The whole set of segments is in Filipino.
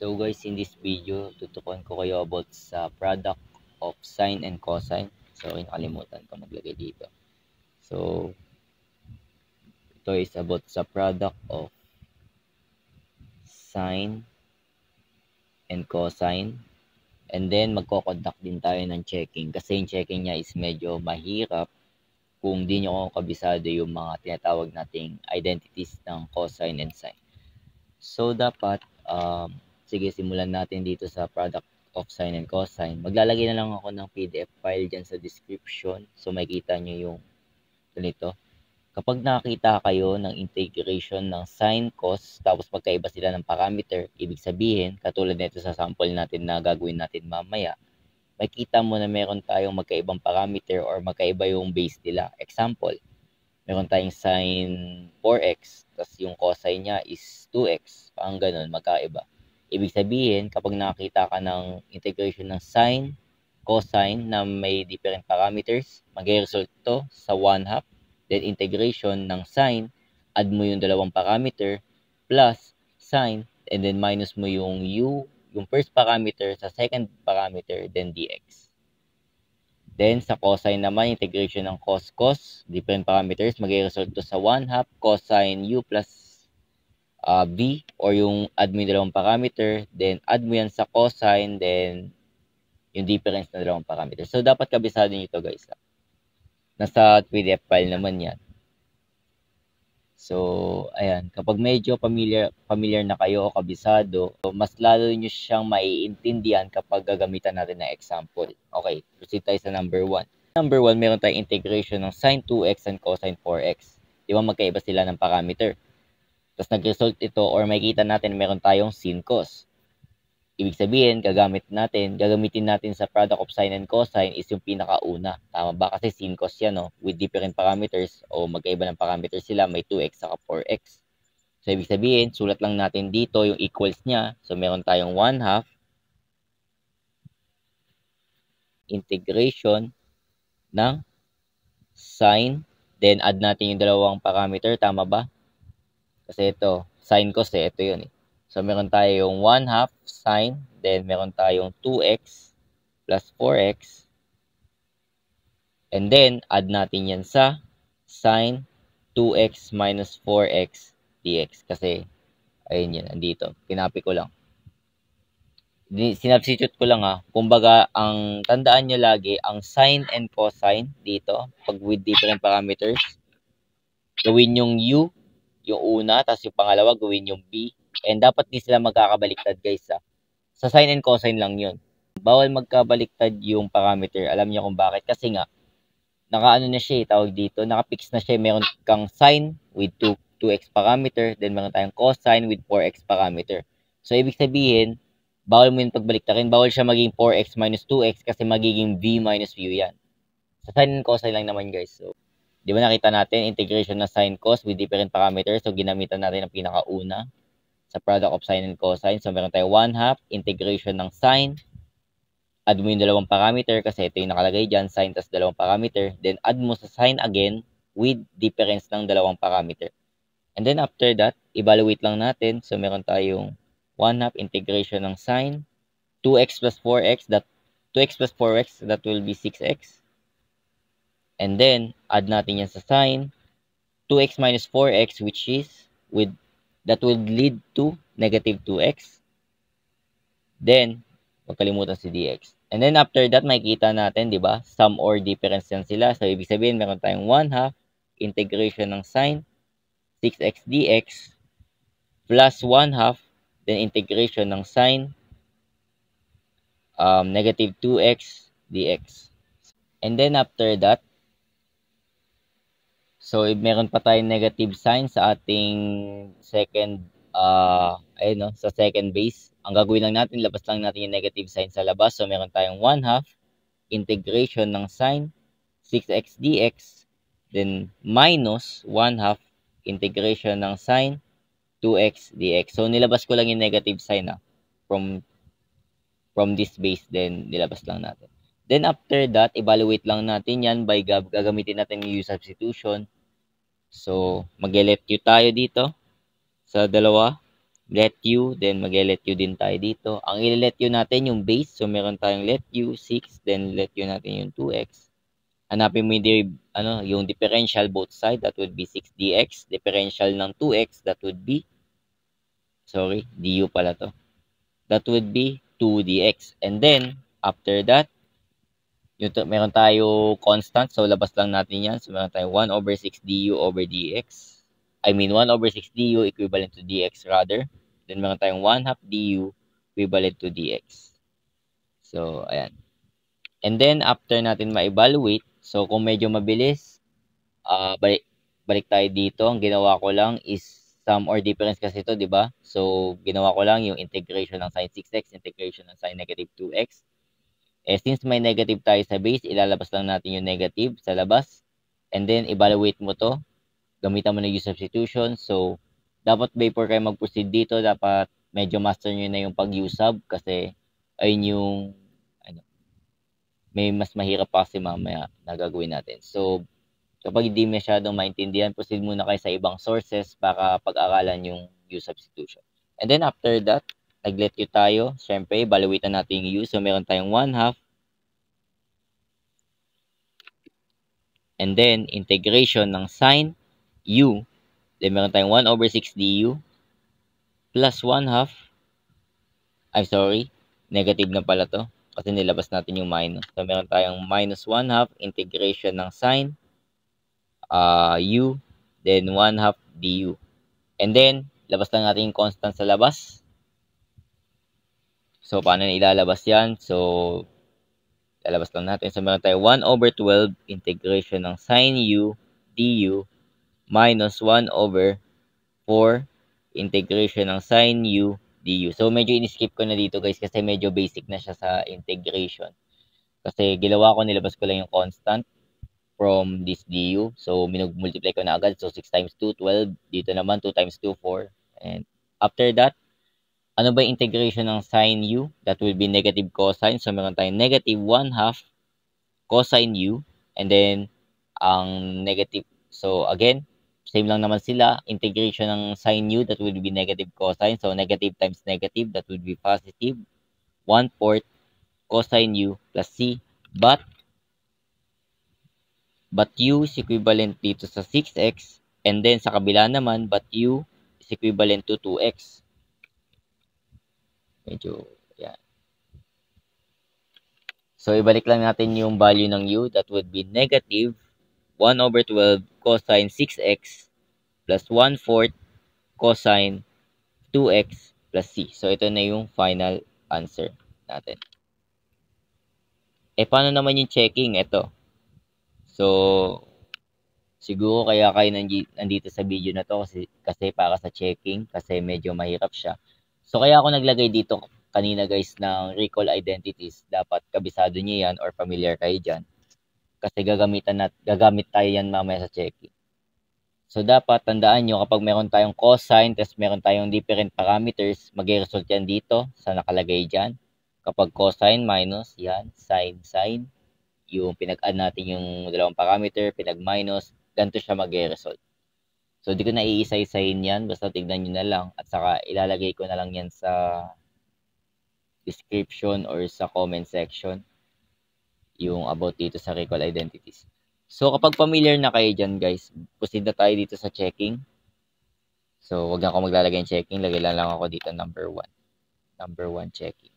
So guys, in this video, tutukan ko kayo about sa product of sine and cosine. So nakalimutan ko maglagay dito. So ito is about sa product of sine and cosine. And then magko-conduct din tayo ng checking kasi yung checking niya is medyo mahirap kung di nyo kabisado yung mga tinatawag nating identities ng cosine and sine. So dapat sige, simulan natin dito sa product of sine and cosine. Maglalagay na lang ako ng PDF file dyan sa description. So makikita nyo yung ganito. Kapag nakakita kayo ng integration ng sine, cos, tapos magkaiba sila ng parameter, ibig sabihin, katulad nito sa sample natin na gagawin natin mamaya, makikita mo na meron tayong magkaibang parameter or magkaiba yung base nila. Example, meron tayong sine 4x, tapos yung cosine niya is 2x. Parang ganun, magkaiba. Ibig sabihin, kapag nakakita ka ng integration ng sine, cosine na may different parameters, mag-result to sa 1/2. Then integration ng sine, add mo yung dalawang parameter, plus sine, and then minus mo yung u, yung first parameter sa second parameter, then dx. Then sa cosine naman, integration ng cos, different parameters, mag-result to sa 1/2 cosine u plus b, or yung add mo yung dalawang parameter, then add mo yan sa cosine, then yung difference ng dalawang parameter. So dapat kabisado nyo ito guys. Nasa PDF file naman yan. So, ayan, kapag medyo familiar na kayo o kabisado, mas lalo nyo siyang maiintindihan kapag gagamitan natin ng example. Okay, proceed tayo sa number 1. Number 1, meron tayong integration ng sine 2x and cosine 4x. Di ba magkaiba sila ng parameter? Tapos nag-result ito or makikita natin meron tayong sin cos. Ibig sabihin, gagamitin natin sa product of sine and cosine is yung pinakauna. Tama ba? Kasi sin cos yan, no? With different parameters o magkaiba ng parameters sila, may 2x saka 4x. So, ibig sabihin, sulat lang natin dito yung equals niya. So, meron tayong 1/2 integration ng sine. Then, add natin yung dalawang parameter. Tama ba? Kasi ito, sine cos ito yun eh. So, meron tayong 1/2 sine, then meron tayong 2x plus 4x. And then, add natin yan sa sine 2x minus 4x dx. Kasi, ayun yan, andito. Kinapi ko lang. Sinubstitute ko lang ha. Kumbaga, ang tandaan nyo lagi, ang sine and cosine dito, pag with different parameters, gawin yung u, yung una, tapos yung pangalawa, gawin yung b. And dapat di sila magkakabaliktad guys ha. Sa sine and cosine lang yun. Bawal magkabaliktad yung parameter. Alam niyo kung bakit? Kasi nga, nakaano na siya tawag dito, nakapix na siya. Meron kang sine with 2x parameter, then meron tayong cosine with 4x parameter. So, ibig sabihin, bawal mo yung pagbaliktarin. Bawal siya maging 4x minus 2x kasi magiging v minus v yan. Sa sine and cosine lang naman guys. So, di ba nakita natin, integration na sine cos with different parameters. So, ginamitan natin ang pinakauna sa product of sine and cosine. So, meron tayong 1/2 integration ng sine. Add mo yung dalawang parameter kasi ito yung nakalagay dyan, sine tas dalawang parameter. Then, add mo sa sine again with difference ng dalawang parameter. And then, after that, evaluate lang natin. So, meron tayong 1/2 integration ng sine. 2x plus 4x, 2x plus 4x, that will be 6x. And then, add natin yan sa sine. 2x minus 4x, which is that will lead to negative 2x. Then, huwag kalimutan si dx. And then, after that, makikita natin, di ba? Sum or difference yan sila. So, ibig sabihin, meron tayong 1/2 integration ng sine 6x dx plus 1/2 then integration ng sine negative 2x dx. And then, after that, so, meron pa tayong negative sign sa ating second, sa second base. Ang gagawin lang natin, labas lang natin yung negative sign sa labas. So, meron tayong 1/2 integration ng sine 6x dx, then minus 1/2 integration ng sine 2x dx. So, nilabas ko lang yung negative sign from this base, then nilabas lang natin. Then, after that, evaluate lang natin yan by gagamitin natin yung substitution. So, mag-let u tayo dito sa dalawa. let u, then mag-let u din tayo dito. Ang i-let u natin yung base, so meron tayong let u 6, then let u natin yung 2x. Hanapin mo yung differential both side, that would be 6dx. Differential ng 2x, that would be, sorry, du pala to. That would be 2dx. And then, after that, meron tayo constant, so labas lang natin yan. So meron tayo 1 over 6 du over dx. I mean, 1 over 6 du equivalent to dx rather. Then meron tayong 1 half du equivalent to dx. So, ayan. And then, after natin ma-evaluate, so kung medyo mabilis, balik tayo dito. Ang ginawa ko lang is sum or difference kasi ito, di ba? So, ginawa ko lang yung integration ng sin 6x, integration ng sin negative 2x. Since may negative tayo sa base, ilalabas lang natin yung negative sa labas. And then, evaluate mo to. Gamitan mo ng use substitution. So, dapat before kayo mag-proceed dito, dapat medyo master nyo na yung pag-use sub kasi ayun yung may mas mahirap pa kasi mamaya na gagawin natin. So, kapag hindi masyadong maintindihan, proceed muna kayo sa ibang sources para pag-aralan yung use substitution. And then after that, nag-let u tayo. Siyempre, evaluate natin yung u. So, meron tayong 1 half. And then, integration ng sin u. Then, meron tayong 1 over 6 du plus 1 half. I'm sorry, negative na pala to kasi nilabas natin yung minus. So, meron tayong minus 1 half integration ng sin u, then 1 half du. And then, labas lang natin yung constant sa labas. So, paano na ilalabas yan? So, lalabas lang natin. So, meron tayo 1 over 12 integration ng sin u du minus 1 over 4 integration ng sin u du. So, medyo in-skip ko na dito guys kasi medyo basic na siya sa integration. Kasi ginawa ko, nilabas ko lang yung constant from this du. So, multiply ko na agad. So, 6 times 2, 12. Dito naman, 2 times 2, 4. And after that, ano ba yung integration ng sin u? That will be negative cosine. So, meron tayong negative 1 half cosine u. And then, ang negative. So, again, same lang naman sila. Integration ng sin u, that would be negative cosine. So, negative times negative, that would be positive. 1/4 cosine u plus c. But u is equivalent dito sa 6x. And then, sa kabila naman, but u is equivalent to 2x. Medyo, yan. So, ibalik lang natin yung value ng u. That would be negative 1 over 12 cosine 6x plus 1/4 cosine 2x plus c. So, ito na yung final answer natin. Paano naman yung checking? Ito. So, siguro kaya kayo nandito sa video na to kasi para sa checking kasi medyo mahirap siya. So, kaya ako naglagay dito kanina guys ng recall identities. Dapat kabisado niyo yan or familiar kayo dyan. Kasi gagamit tayo yan mamaya sa checking. So, dapat tandaan nyo kapag meron tayong cosine tapos meron tayong different parameters, mag-result yan dito sa nakalagay dyan. Kapag cosine minus, yan, sine, yung pinag-add natin yung dalawang parameter, pinag-minus, ganito siya mag-result. So, di ko na iisa-isahin yan, basta tignan nyo na lang at saka ilalagay ko na lang yan sa description or sa comment section yung about dito sa recall identities. So, kapag familiar na kayo dyan, guys, proceed na tayo dito sa checking. So, wag na ako maglalagay ng checking. Lagay lang ako dito number 1. Number 1 checking.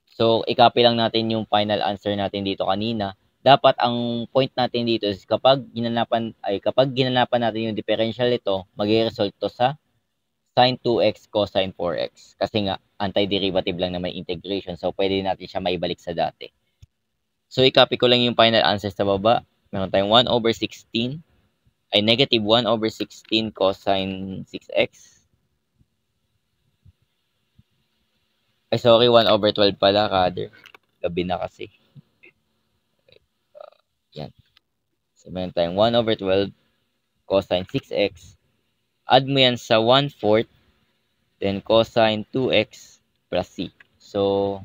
So, i-copy lang natin yung final answer natin dito kanina. Dapat ang point natin dito is kapag ginanapan natin yung differential nito, mag-result to sa sin 2x cosine 4x. Kasi nga, antiderivative lang na may integration. So, pwede natin siya maibalik sa dati. So, i-copy ko lang yung final answer sa baba. Meron tayong 1 over 16 ay negative 1 over 16 cosine 6x. Ay, sorry, 1 over 12 pala, rather. Gabi na kasi. Okay. Yan. So, meron tayong 1 over 12 cosine 6x. Add mo yan sa 1/4, then cosine 2x plus c. So,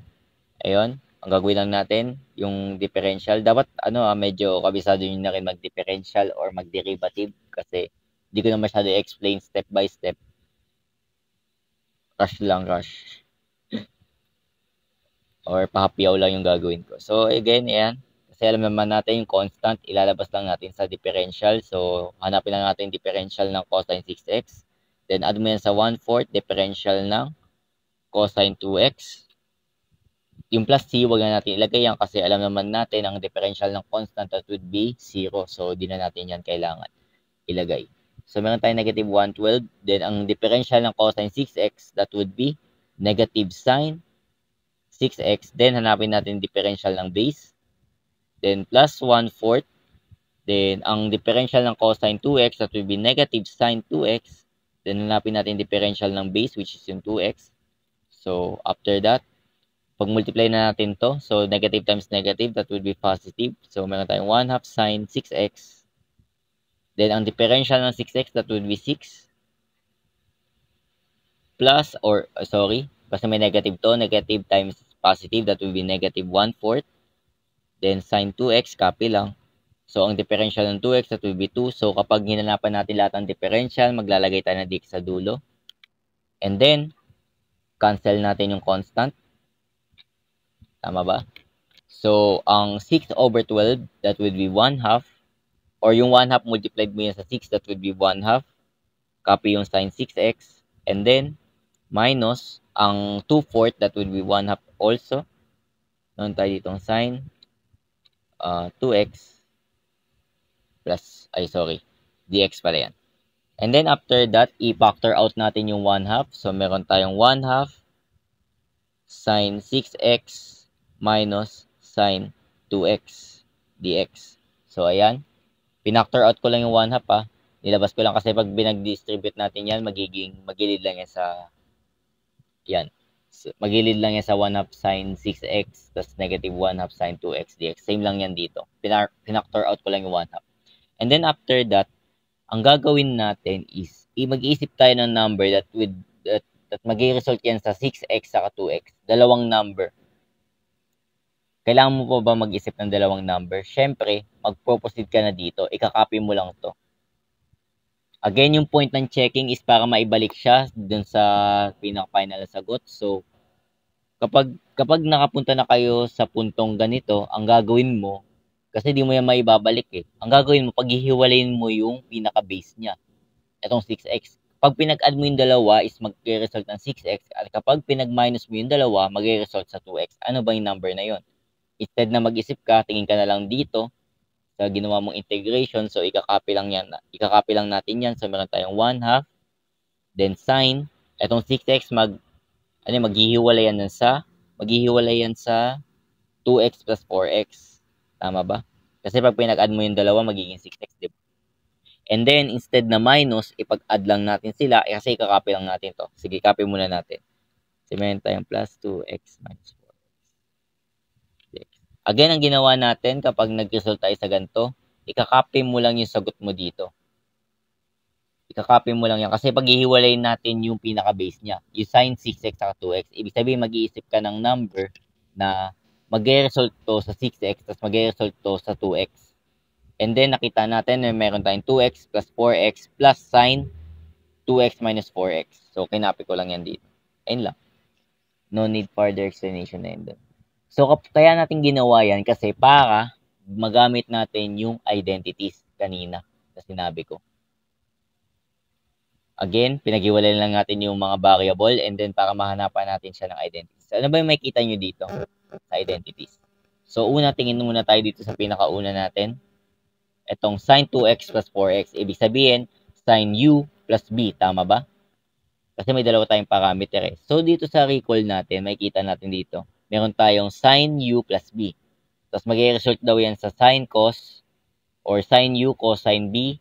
ayun. Ang gagawin lang natin, yung differential. Dapat, medyo kabisado nyo na rin mag-differential or mag-derivative kasi hindi ko na masyado explain step by step. Rush lang, rush. Or pahapyaw lang yung gagawin ko. So, again, yan. Kasi alam naman natin yung constant, ilalabas lang natin sa differential. So, hanapin lang natin yung differential ng cosine 6x. Then, add mo yan sa 1/4 differential ng cosine 2x. Yung plus c, wag na natin ilagay yan kasi alam naman natin ang differential ng constant that would be 0. So, di na natin yan kailangan ilagay. So, meron tayong negative 1/12. Then, ang differential ng cosine 6x, that would be negative sine 6x. Then, hanapin natin differential ng base. Then, plus 1/4. Then, ang differential ng cosine 2x, that will be negative sine 2x. Then, hanapin natin differential ng base, which is yung 2x. So, after that, pag-multiply na natin to. So, negative times negative, that will be positive. So, meron tayong 1/2 sine 6x. Then, ang differential ng 6x, that will be 6. Plus, or, sorry, kasi may negative to. Negative times positive, that will be negative 1/4. Then, sine 2x, copy lang. So, ang differential ng 2x, that will be 2. So, kapag hinanapan natin lahat ng differential, maglalagay tayo na dito sa dulo. And then, cancel natin yung constant. Tama ba? So, ang 6/12, that would be 1/2. Or yung 1/2 multiplied mo yan sa 6, that would be 1/2. Copy yung sine 6x. And then, minus ang 2/4, that would be 1/2 also. Noon tayo ditong sine 2x plus, dx pala yan. And then after that, i-factor out natin yung 1/2. So, meron tayong 1/2 sine 6x minus sine 2x dx. So, ayan. Pinactor out ko lang yung 1/2 ha. Nilabas ko lang kasi pag binag-distribute natin yan, magilid lang yan sa, yan. So, magilid lang yan sa 1/2 sine 6x plus negative 1/2 sine 2x dx. Same lang yan dito. Pinactor out ko lang yung 1/2. And then after that, ang gagawin natin is mag-iisip tayo ng number that mag-result yan sa 6x saka 2x. Dalawang number. Kailangan mo pa ba mag-isip ng dalawang number? Syempre, mag-proceed ka na dito. Ika-copy mo lang to. Again, yung point ng checking is para maibalik siya dun sa pinaka-final na sagot. So, kapag nakapunta na kayo sa puntong ganito, ang gagawin mo, kasi di mo yan maibabalik eh. Ang gagawin mo, paghihiwalayin mo yung pinaka-base niya. Itong 6x. Pag pinag-add mo yung dalawa is mag-result ng 6x. At kapag pinag-minus mo yung dalawa, mag-result sa 2x. Ano ba yung number na yon? Instead na mag-isip ka, tingin ka na lang dito sa ginawa mong integration. So, ika-copy lang natin yan. So, meron tayong 1/2. Then, sine. Itong 6x, maghihiwalay yan sa 2x plus 4x. Tama ba? Kasi pag pinag-add mo yung dalawa, magiging 6x, diba? And then, instead na minus, ipag-add lang natin sila. Kasi i-copy lang natin to. Sige, copy muna natin. Kasi meron tayong plus 2x minus 4x. Again, ang ginawa natin kapag nag-result tayo sa ganito, i-copy mo lang yung sagot mo dito. I-copy mo lang yan. Kasi pag-ihiwalayin natin yung pinaka-base niya. Yung sine 6x sa 2x. Ibig sabihin, mag-iisip ka ng number na mag-result to sa 6x tapos mag-result to sa 2x. And then, nakita natin na meron tayong 2x plus 4x plus sine 2x minus 4x. So, kinapit ko lang yan dito. Ayun lang. No need further explanation na yun doon. So, kaya natin ginawa yan kasi para magamit natin yung identities kanina na sinabi ko. Again, pinag-iwalay lang natin yung mga variable and then para mahanapan natin siya ng identities. Ano ba yung makikita nyo dito sa identities? So, tingin muna tayo dito sa pinakauna natin. Itong sine 2x plus 4x. Ibig sabihin, sine u plus b. Tama ba? Kasi may dalawa tayong parameter eh. So, dito sa recall natin, makikita natin dito, meron tayong sine u plus b. Tapos, mag-result daw yan sa sine cos or sine u cosine b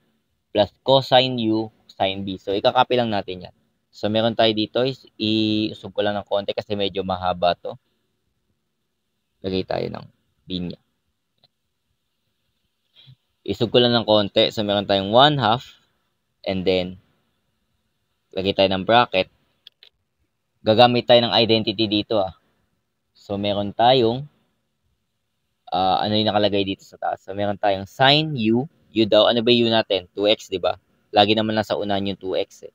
plus cosine u sine b. So, ikakopy lang natin yan. So, meron tayo dito, i-usog ko lang ng konti kasi medyo mahaba to. Lagay tayo ng linya. Isog ko lang ng konti. So, meron tayong 1/2 and then, lagay tayo ng bracket. Gagamit tayo ng identity dito So, meron tayong ano yung nakalagay dito sa taas. So, meron tayong sine u. U daw. Ano ba u natin? 2x, di ba? Lagi naman nasa unahan yung 2x eh.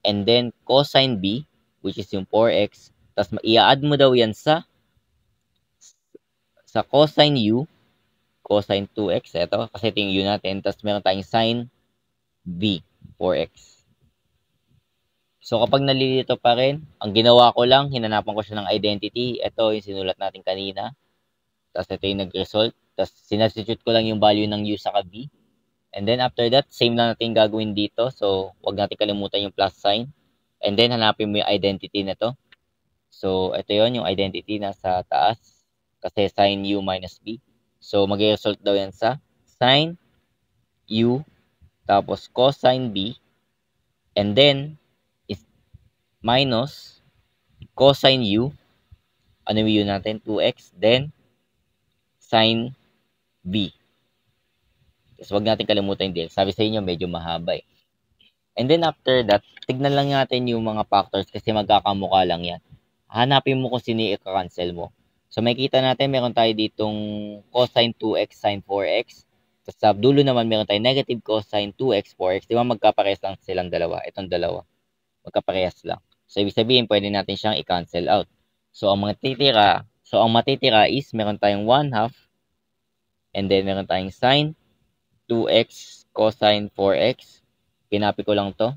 And then, cosine b. which is yung 4x. Tapos i-add mo daw yan sa cosine u, cosine 2x, ito, kasi ito yung u natin. Tapos meron tayong sine b, 4x. So, kapag nalilito pa rin, ang ginawa ko lang, hinanapan ko siya ng identity. Ito yung sinulat natin kanina. Tapos ito yung nag-result. Tapos sinubstitute ko lang yung value ng u sa b. And then after that, same lang natin gagawin dito. So, wag natin kalimutan yung plus sign. And then, hanapin mo yung identity na to. So, ito yon yung identity nasa taas. Kasi sin u minus b. So, mag-result daw yan sa sin u tapos cosine b. And then, minus cosine u, ano yung u natin? 2x, then sin b. Tapos wag natin kalimutan yung dx. Sabi sa inyo, medyo mahaba eh. And then after that, tignan lang natin yung mga factors kasi magkakamukha lang yan. Hanapin mo kung sino i-cancel mo. So makikita natin, meron tayo ditong cosine 2x, sin 4x. Tapos sa dulo naman, meron tayo negative cosine 2x, 4x. Di ba magkaparehas lang silang dalawa? Itong dalawa. Magkaparehas lang. So, ibig sabihin, pwede natin siyang i-cancel out. So, ang matitira is, meron tayong 1/2, and then meron tayong sin 2x cosine 4x. Pinapi ko lang to.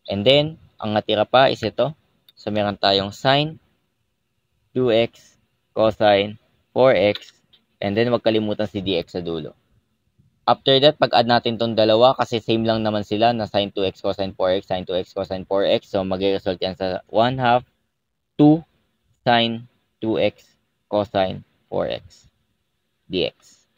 And then, ang natira pa is ito. So, meron tayong sin 2x cosine 4x. And then, wag kalimutan si dx sa dulo. After that, pag-add natin tong dalawa, kasi same lang naman sila na sin 2x cosine 4x, sin 2x cosine 4x. So, mag-result yan sa 1/2 2 sin 2x cosine 4x dx.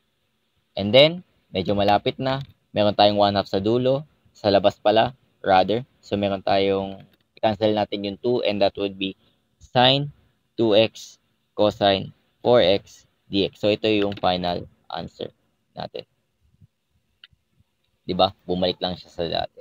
And then, medyo malapit na. Meron tayong 1/2 sa dulo. Sa labas pala, rather. So, meron tayong, cancel natin yung 2 and that would be sin 2x cosine 4x dx. So, ito yung final answer natin. Diba? Bumalik lang siya sa dati.